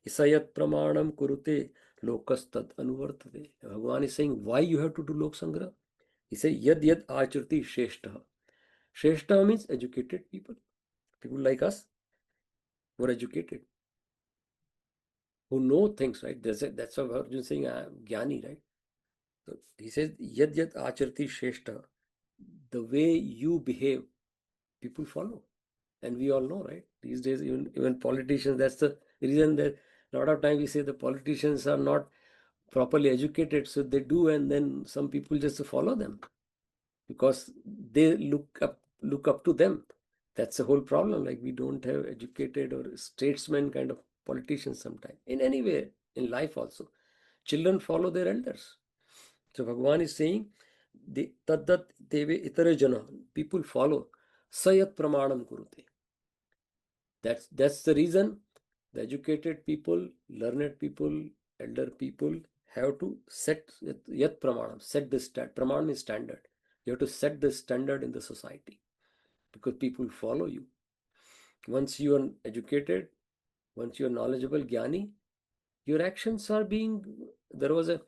isayat pramanam kurute lokastad anuvartate. Bhagavan is saying why you have to do lok sangra. He says yad yad acharti sheshtah. Sheshtah means educated people. People like us who are educated, who know things, right? That's why Arjuna is saying I am Jnani, right? So he says yad yad acharti sheshtah. The way you behave, people follow. And we all know, right? These days, even politicians, that's the reason that a lot of times we say the politicians are not properly educated, so they do, and then some people just follow them because they look up to them. That's the whole problem. Like we don't have educated or statesmen kind of politicians sometimes. In any way, in life also, children follow their elders. So Bhagavan is saying, Taddat deve itare jana, people follow. Sayat pramanam kurute. That's the reason the educated people, learned people, elder people have to set yat pramanam, set the pramanam is standard. You have to set the standard in the society because people follow you. Once you are educated, once you are knowledgeable, jnani, your actions are being. There was a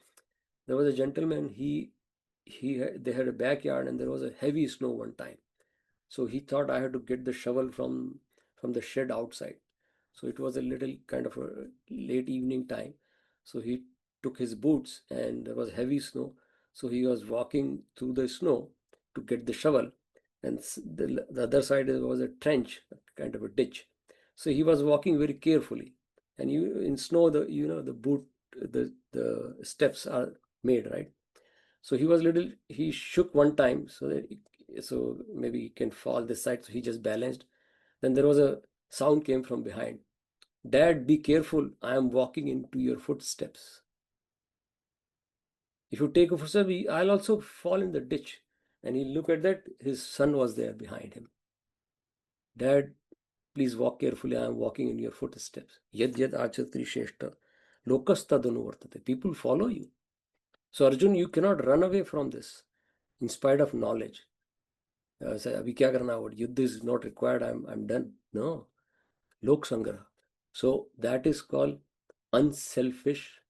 gentleman. They had a backyard and there was a heavy snow one time. So he thought I had to get the shovel from the shed outside. So it was a little kind of a late evening time. So he took his boots and there was heavy snow. So he was walking through the snow to get the shovel. And the other side was a trench, kind of a ditch. So he was walking very carefully. And in snow, the boot, the steps are made, right? So he shook one time so maybe he can fall this side. So he just balanced. Then there was a sound came from behind. Dad, be careful. I am walking into your footsteps. If you take a footstep, I'll also fall in the ditch. And he looked at that. His son was there behind him. Dad, please walk carefully. I am walking in your footsteps. Yad yad achatri sheshta. Lokastadanuvartate. People follow you. So Arjun, you cannot run away from this in spite of knowledge. Say, अभी क्या करना है? Yuddha is not required. I'm done. No. Lok Sangraha. So that is called unselfish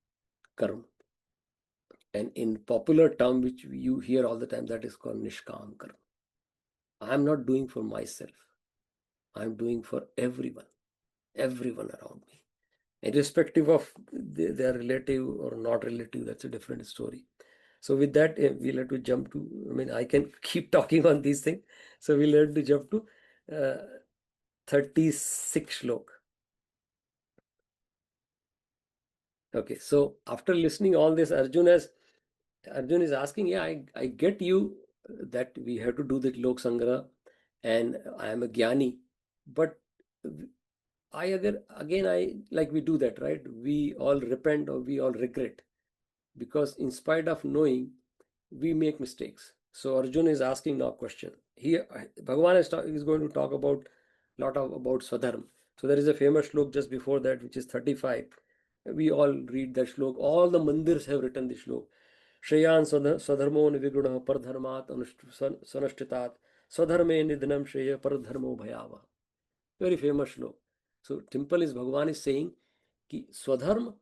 karma. And in popular term, which you hear all the time, that is called nishkam karma. I am not doing for myself. I am doing for everyone around me. Irrespective of their relative or not relative, that's a different story. So with that, we'll have to jump to, I can keep talking on these things. So we'll have to jump to 36 shlok. Okay, so after listening all this, Arjun is asking, yeah, I get you that we have to do the Lok Sangra and I am a Jnani, but I like we do that, right? We all repent or we all regret because in spite of knowing, we make mistakes. So Arjun is asking now a question. Here, Bhagavan is going to talk about about Swadharma. So there is a famous shlok just before that, which is 35. We all read that shlok. All the mandirs have written this shlok. Shreyan swadharmo niviguna pardharmat sanashtitat swadharme nidhanam shreya pardharmo bhayava. Very famous shlok. So temple is Bhagavan is saying ki swadharma.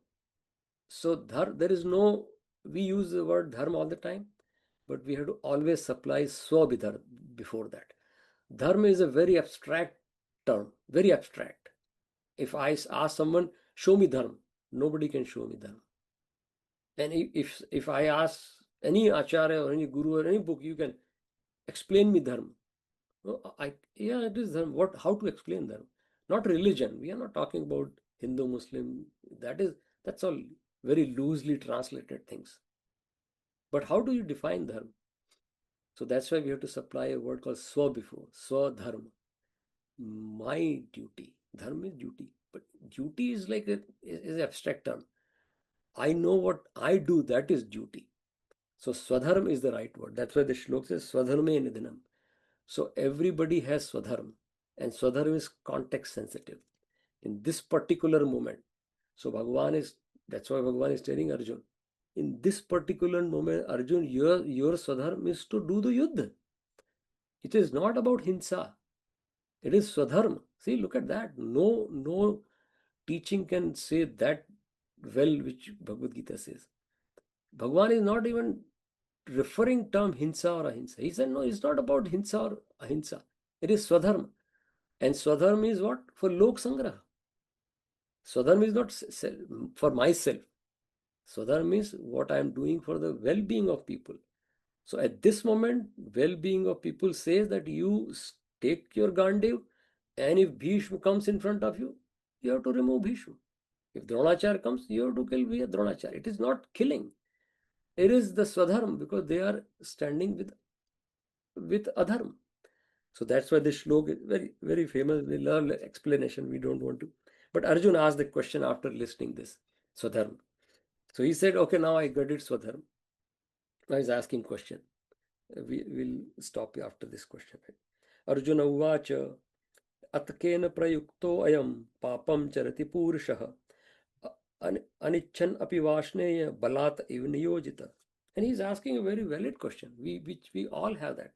So there is no, we use the word dharma all the time, but we have to always supply swabhidhar before that. Dharma is a very abstract term, very abstract. If I ask someone, show me dharma, nobody can show me dharma. And if I ask any acharya or any guru or any book, you can explain me dharma. No, yeah, it is dharma. How to explain dharma? Not religion. We are not talking about Hindu, Muslim. That's all very loosely translated things. But how do you define dharma? So that's why we have to supply a word called swa before, swadharma. My duty. Dharma is duty. But duty is like is an abstract term. I know what I do, that is duty. So swadharma is the right word. That's why the shlok says swadharme nidhanam. So everybody has swadharma. And swadharma is context sensitive. In this particular moment. So that's why Bhagavan is telling Arjun, in this particular moment, Arjun, your Swadharma is to do the Yuddha. It is not about Hinsa. It is Swadharma. See, look at that. No teaching can say that well, which Bhagavad Gita says. Bhagavan is not even referring term Hinsa or Ahinsa. He said, no, it's not about Hinsa or Ahinsa. It is Swadharma. And Swadharma is what? For Lok Sangraha. Swadharma is not for myself. Swadharma is what I am doing for the well-being of people. So at this moment, well-being of people says that you take your Gandiv, and if Bhishma comes in front of you, you have to remove Bhishma. If Dronacharya comes, you have to kill Dronacharya. It is not killing. It is the Swadharma, because they are standing with Adharma. So that's why this shlok is very, very famous. We love explanation. We don't want to. But Arjun asked the question after listening this Swadharma. So he said, okay, now I got it, Swadharma. Now he's asking question. We will stop after this question. Arjuna uvacha atkena prayukto ayam papam charati purushah anichan api vashneya balat iv niyojita. And he's asking a very valid question, which we all have that.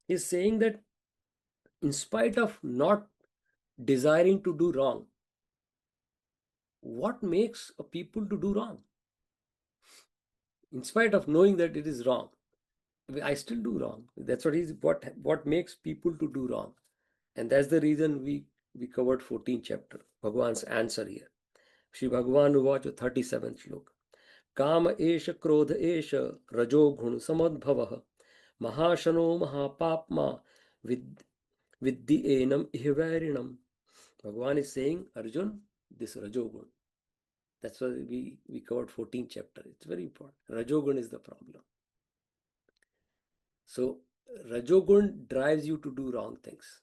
He's saying that in spite of not desiring to do wrong, what makes a people to do wrong? In spite of knowing that it is wrong, I still do wrong. That's what makes people to do wrong. And that's the reason we covered 14th chapter, Bhagwan's answer here. Shri Bhagavan uvacha 37th shlok. Kama esha krodha esha rajo gun samadbhavah mahashano mahapapma viddi enam ihvarinam. Bhagavan is saying, Arjun, this rajogun. That's why we covered 14th chapter. It's very important. Rajogun is the problem. So rajogun drives you to do wrong things.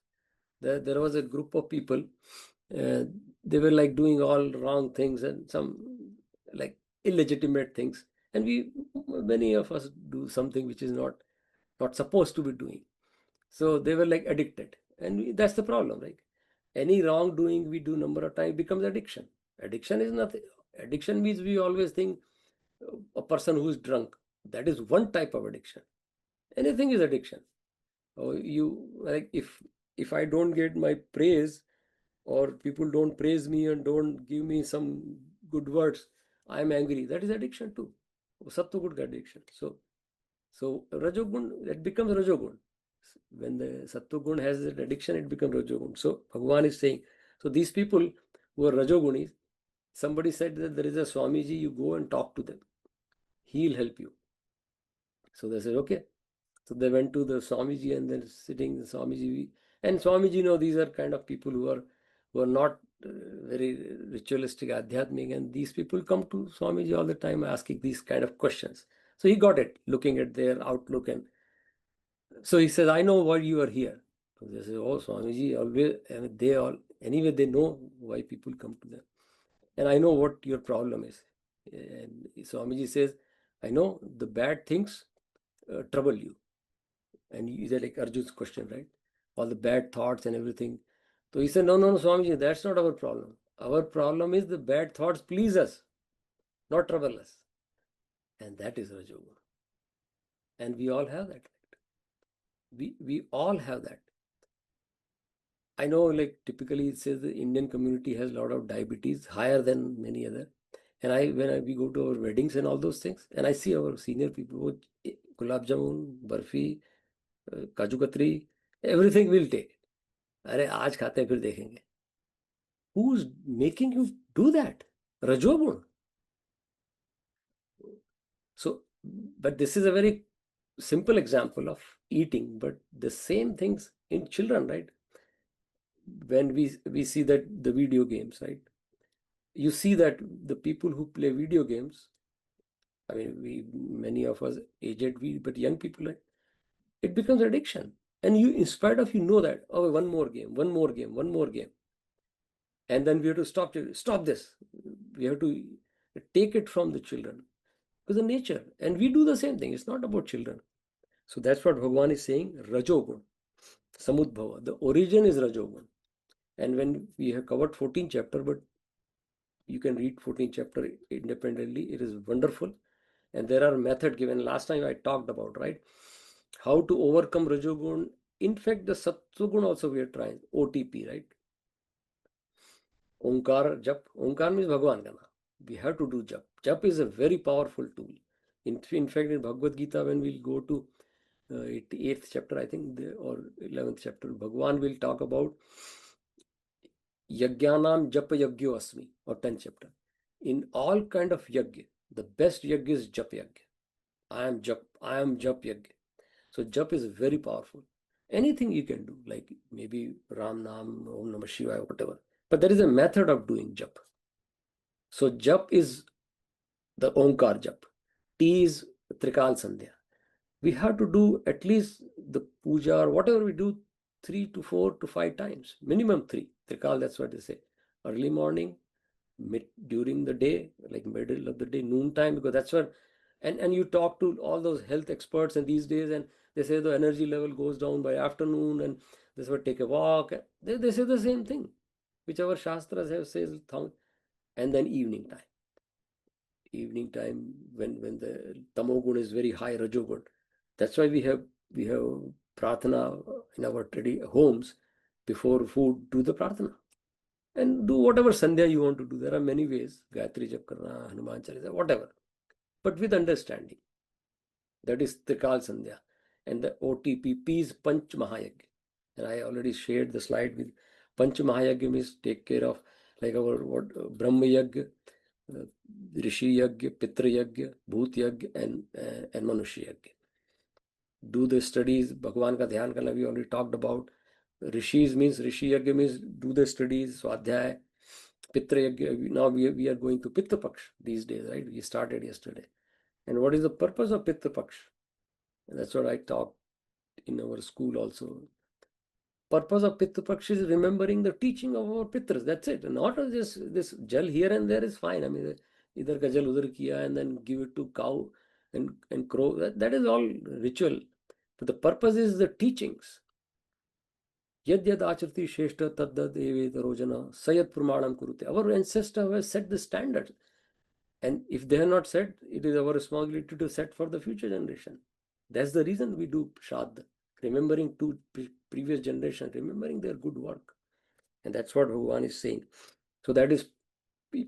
There was a group of people, they were like doing all wrong things and some like illegitimate things. And many of us do something which is not supposed to be doing. So they were like addicted. And that's the problem, right? Any wrongdoing we do number of times becomes addiction. Addiction is nothing. Addiction means we always think a person who is drunk. That is one type of addiction. Anything is addiction. Or you like if I don't get my praise, or people don't praise me and don't give me some good words, I am angry. That is addiction too. Sattva addiction. So Rajogun, it becomes Rajogun. When the Sattva gun has that addiction, it becomes Rajogun. So Bhagavan is saying, so these people who are Rajogunis, somebody said that there is a Swamiji, you go and talk to them. He'll help you. So they said, okay. So they went to the Swamiji and then sitting the Swamiji. And Swamiji, these are kind of people who are not very ritualistic, adhyatmic. And these people come to Swamiji all the time asking these kind of questions. So he got it, looking at their outlook. And so he says, I know why you are here. So they say, oh, Swamiji, always, and anyway, they know why people come to them. And I know what your problem is. And Swamiji says, I know the bad things trouble you. And he said, like Arjun's question, right? All the bad thoughts and everything. So he said, no, Swamiji, that's not our problem. Our problem is the bad thoughts please us, not trouble us. And that is Rajogun. And we all have that. We all have that. I know, like typically it says the Indian community has a lot of diabetes, higher than many other. And we go to our weddings and all those things, and I see our senior people, gulab jamun, barfi, kaju katri, everything will take. अरे आज खाते हैं फिर देखेंगे. Who's making you do that? Rajogun. So, but this is a very simple example of eating, but the same things in children, right? When we see that the video games, right? You see that the people who play video games, I mean, many of us aged, but young people, right? It becomes addiction. And you, in spite of, that, oh, one more game. And then we have to stop this. We have to take it from the children. Because the nature. And we do the same thing. It's not about children. So that's what Bhagavan is saying, Rajogun, Samudbhava. The origin is Rajogun. And when we have covered 14th chapter, but you can read 14th chapter independently. It is wonderful. And there are methods given. Last time I talked about, right? How to overcome Rajogun. In fact, the Sattvagun also we are trying. OTP, right? Onkar Jap. Onkar means Bhagwan ka naam. We have to do Jap. Jap is a very powerful tool. In fact, in Bhagavad Gita, when we'll go to 8th chapter, I think, or 11th chapter, Bhagwan will talk about Yajnanam Jap Yagyo Asmi, or 10th chapter. In all kind of yajna, the best yajna is Jap Yajna. I am Jap Yajna. So Jap is very powerful. Anything you can do, like maybe Ram Nam, Om Namah Shivaya, whatever. But there is a method of doing Jap. So Jap is the Onkar Jap. T is Trikal Sandhya. We have to do at least the puja or whatever we do 3 to 4 to 5 times. Minimum 3. Trikal, that's what they say. Early morning, during the day, like middle of the day, noon time, because that's what, and you talk to all those health experts and these days, and they say the energy level goes down by afternoon, and this will take a walk. They say the same thing, which our shastras have says, and then evening time. Evening time when the tamogun is very high, rajogun. That's why we have prarthana in our homes before food. Do the prarthana and do whatever sandhya you want to do. There are many ways, Gayatri Jap karna, Hanuman Chalisa, whatever, but with understanding. That is Trikal Sandhya. And the OTP is Panch Mahayagya. And I already shared the slide with Panch Mahayagya means take care of like our Brahma Yagya, Rishi Yagya, Pitra Yagya, Bhut Yagya, and Manushya Yagya. Do the studies, Bhagwan ka dhyan karna, we already talked about. Rishis means, Rishi Yagya means do the studies, Swadhyay. Pitra Yagya, now we are going to Pitta Paksh these days, right? We started yesterday. And what is the purpose of Pitta Paksh? And that's what I taught in our school also. Purpose of Pitta Paksh is remembering the teaching of our Pitras. That's it. Not just this jal here and there is fine. I mean, idhar ka jal udhar kiya and then give it to cow and crow. That is all ritual. But the purpose is the teachings. Yad yad acharti sheshta taddad eve rojana sayat pramanam kurute. Our ancestors have set the standard. And if they have not set, it is our responsibility to set for the future generation. That's the reason we do Shraddha. Remembering two previous generation, remembering their good work. And that's what Bhagavan is saying. So that is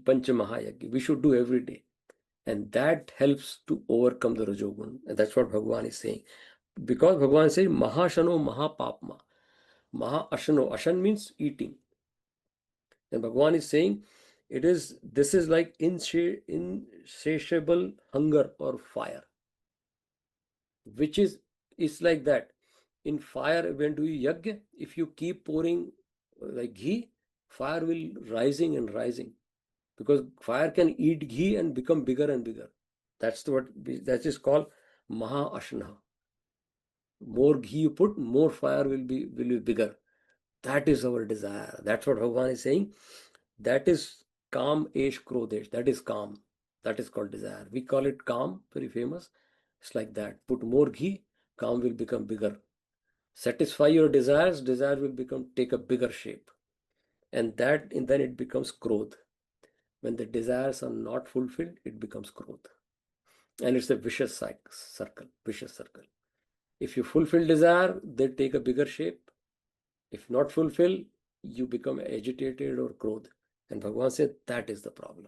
Pancha Mahayagya. We should do every day. And that helps to overcome the Rajogun. And that's what Bhagavan is saying. Because Bhagavan says, Mahashano Mahapapma. Maha Ashano. Ashan means eating. And Bhagavan is saying, this is like insatiable hunger or fire. Which is like that. In fire, when do you yajna? If you keep pouring like ghee, fire will rising and rising. Because fire can eat ghee and become bigger and bigger. That is called Maha Ashna. More ghee you put, more fire will be bigger. That is our desire. That's what Bhagavan is saying. That is Kam Esh Krodesh. That is Kam. That is called desire. We call it Kam, very famous. It's like that. Put more ghee, Kam will become bigger. Satisfy your desires, desire will take a bigger shape. And then it becomes Krodh. When the desires are not fulfilled, it becomes Krodh. And it's a vicious circle. If you fulfill desire, they take a bigger shape. If not fulfill, you become agitated or Krodh. And Bhagavan said that is the problem.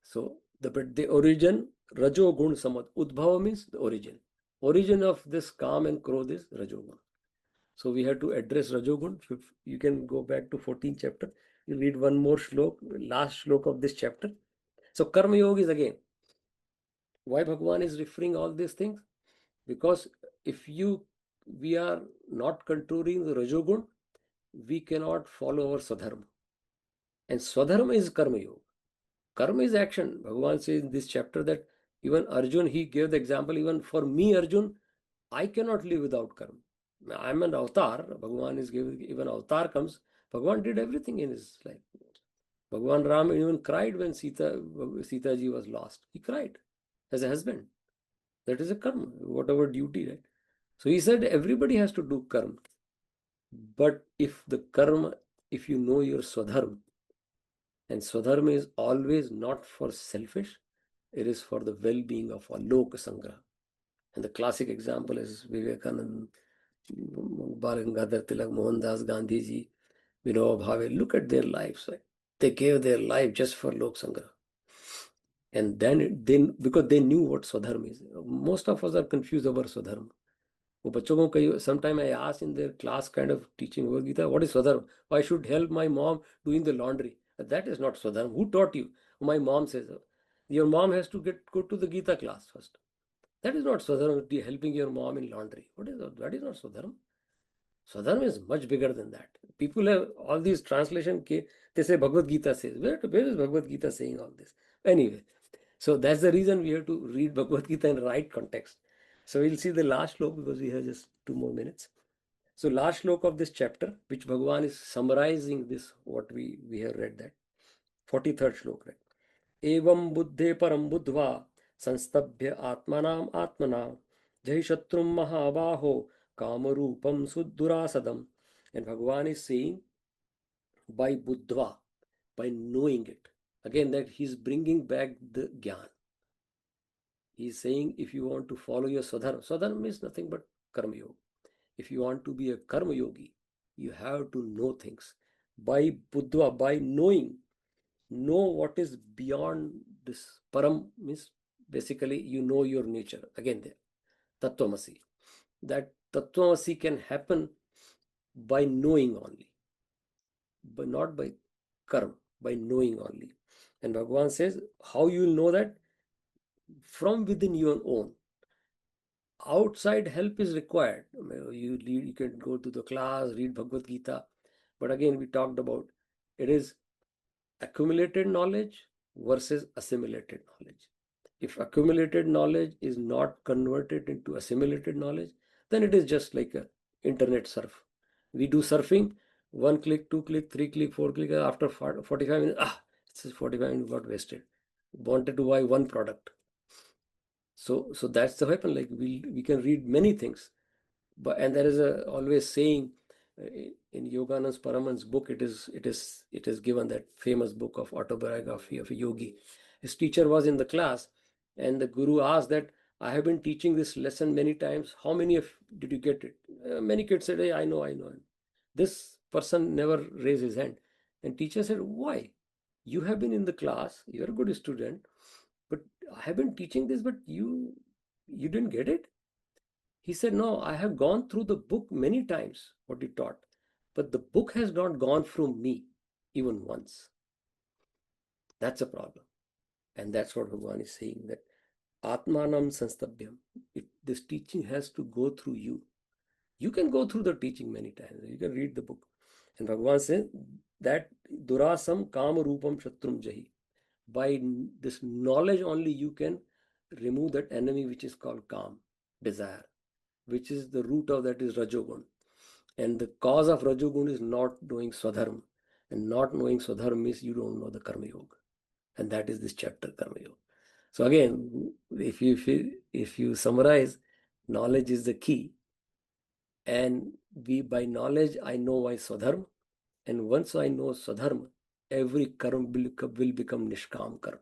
So the origin, Rajo Gun Samad. Udbhava means the origin. Origin of this Kam and Krodh is Rajogun. So we have to address Rajogun. You can go back to 14th chapter. You read one more shlok, last shlok of this chapter. So Karma Yoga is again. Why Bhagavan is referring all these things? Because if we are not controlling the Rajogun, we cannot follow our Swadharma. And Swadharma is Karma Yoga. Karma is action. Bhagavan says in this chapter that even Arjun, he gave the example, even for me, Arjun, I cannot live without karma. I am an avatar. Bhagavan is giving, even avatar comes. Bhagavan did everything in his life. Bhagavan Ram even cried when Sita ji was lost. He cried as a husband. That is a karma, whatever duty, right? So he said everybody has to do karma. But if you know your Swadharma, and Swadharma is always not for selfish, it is for the well-being of our Lok Sangraha. And the classic example is Vivekananda, Bal Gangadhar Tilak, Mohandas Gandhi ji, Vinoba Bhave. Look at their lives, right? They gave their life just for Lok Sangraha. And then because they knew what Swadharma is. Most of us are confused about Swadharma. वो बच्चों को कई sometime I ask in their class kind of teaching Bhagavad Gita, what is Swadharma? I should help my mom doing the laundry. That is not Swadharma. Who taught you? My mom says, your mom has to go to the Gita class first. That is not Swadharma, helping your mom in laundry. What is that? That is not Swadharma. Swadharma is much bigger than that. People have all these translation, they say Bhagavad Gita says. Where is Bhagavad Gita saying all this? Anyway, so that's the reason we have to read Bhagavad Gita in the right context. So we'll see the last slok because we have just 2 more minutes. So last slok of this chapter, which Bhagavan is summarizing this, what we have read that. 43rd slok, right? Evam buddhe param buddhva संस्तभ्य आत्मनाम आत्मना जहि शत्रुम महाबाहो kamarupam suddurasadam. And Bhagavan is saying by buddhva, by knowing it. Again, that he's bringing back the gyan. He's saying if you want to follow your sadharma means nothing but karma yoga. If you want to be a karma yogi, you have to know things. By buddhva, by knowing, know what is beyond this. Param means basically you know your nature. Again, there, Tattvamasi. That Tattvamasi can happen by knowing only, but not by karma, by knowing only. And Bhagavan says, how you will know that? From within your own. Outside help is required. You can go to the class, read Bhagavad Gita. But again, we talked about it is accumulated knowledge versus assimilated knowledge. If accumulated knowledge is not converted into assimilated knowledge, then it is just like a internet surf. We do surfing, 1 click, 2 click, 3 click, 4 click, after 45 minutes, it's 45 minutes got wasted. Wanted to buy one product. So that's the weapon. Like we can read many things, and there is always saying in Yoganand Paraman's book. It is given, that famous book of autobiography of a yogi. His teacher was in the class, and the guru asked that, I have been teaching this lesson many times. How many did you get it? Many kids said, hey, I know. This person never raised his hand, and teacher said, why? You have been in the class. You are a good student. But I have been teaching this, but you didn't get it? He said, no, I have gone through the book many times, what he taught, but the book has not gone through me even once. That's a problem. And that's what Bhagavan is saying, that Atmanam Sanstabhyam. This teaching has to go through you. You can go through the teaching many times. You can read the book. And Bhagavan says that Durasam Kama Rupam Shatrum Jahi. By this knowledge only you can remove that enemy which is called Kam, desire, which is the root of that is Rajogun. And the cause of Rajogun is not knowing Swadharma. And not knowing Swadharma means you don't know the Karma Yoga. And that is this chapter, Karma Yoga. So again, if you summarize, knowledge is the key. And by knowledge, I know my Swadharma. And once I know Swadharma, every karma will become Nishkam karma.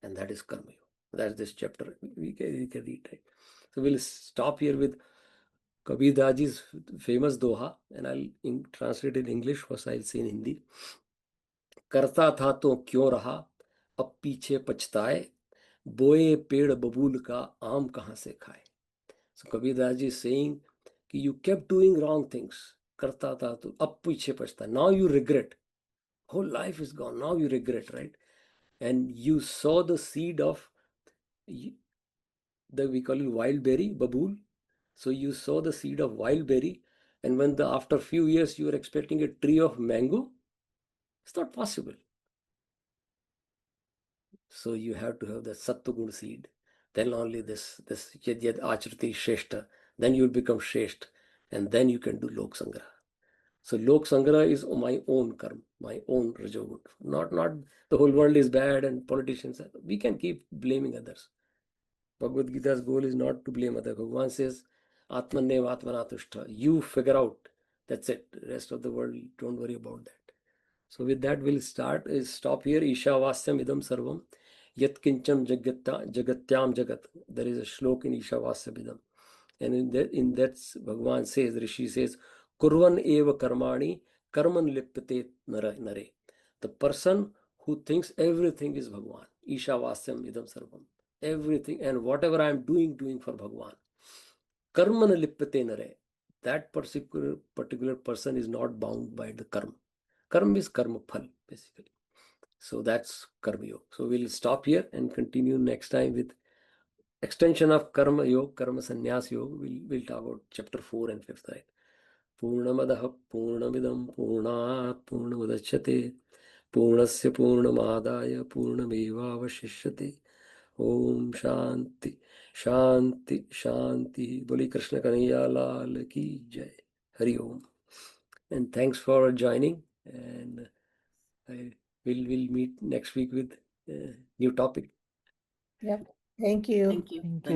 And that is Karma Yoga. That's this chapter. We can read, right? So we'll stop here with Kabir Daji's famous doha, and I'll translate in English, first I'll say in Hindi. करता था तो क्यों रहा, अब पीछे पछताए, बोए पेड़ बबूल का आम कहाँ से खाए. So Kabir Daji is saying कि you kept doing wrong things. करता था तो अब पीछे पछताए. Now you regret. Whole life is gone. Now you regret, right? And you saw the seed of we call it wild berry, babul. So you saw the seed of wild berry, and when after few years you are expecting a tree of mango, it's not possible. So you have to have the sattvagun seed. Then only this yad yad achriti shreshta. Then you will become shresht, and then you can do lok sangraha. So lok sangraha is my own karma, my own rajogun. Not the whole world is bad and politicians. We can keep blaming others. Bhagavad Gita's goal is not to blame others. Bhagavan says, Atmanev Atmanatushta. You figure out. That's it. The rest of the world, don't worry about that. So with that, we'll stop here. Ishavasyam idam sarvam. Yat kincham jagatyam jagat. There is a shlok in Ishavasya. And in that Bhagavan says, Rishi says, Kurvan eva karmani karman lipate nare. The person who thinks everything is Bhagavan. Ishavasyam idam sarvam. Everything and whatever I am doing for Bhagavan. Karman lipate nare. That particular person is not bound by the karma. Karma is karma phal, basically. So that's karma yoga. So we'll stop here and continue next time with extension of karma yoga, karma sannyas yoga. We'll talk about chapter 4 and 5th, right? Purnamadaha purnamidam purnat purnamudachyate purnasya purnamadaya purnamevavashishyate. Om Shanti Shanti Shanti. Boli Krishna Kanhaiya Lal ki jai. Hari Om. And thanks for joining. And we'll meet next week with a new topic. Yep. Thank you. Thank you. Thank you.